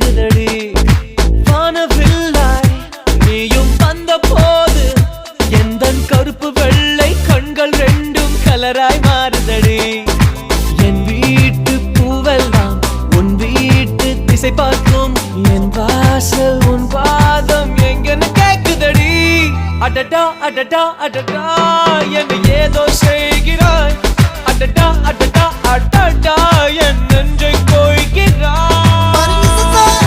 கேக்குதடி வானவில்லாய் நீயும் வந்த போது எந்தன் கருப்பு வெள்ளை கண்கள் ரெண்டும் கலராய் மாறுதடி என் வீட்டு பூவெல்லாம் உன் வீட்டு திசை பார்க்கும் என் வாசல் உன் பாதம் எங்கன்னு கேக்குதடி அடடா அடடா அடடா என்ன ஏதோ செய்கிறாய் அடடா அடடா அடடா என்ன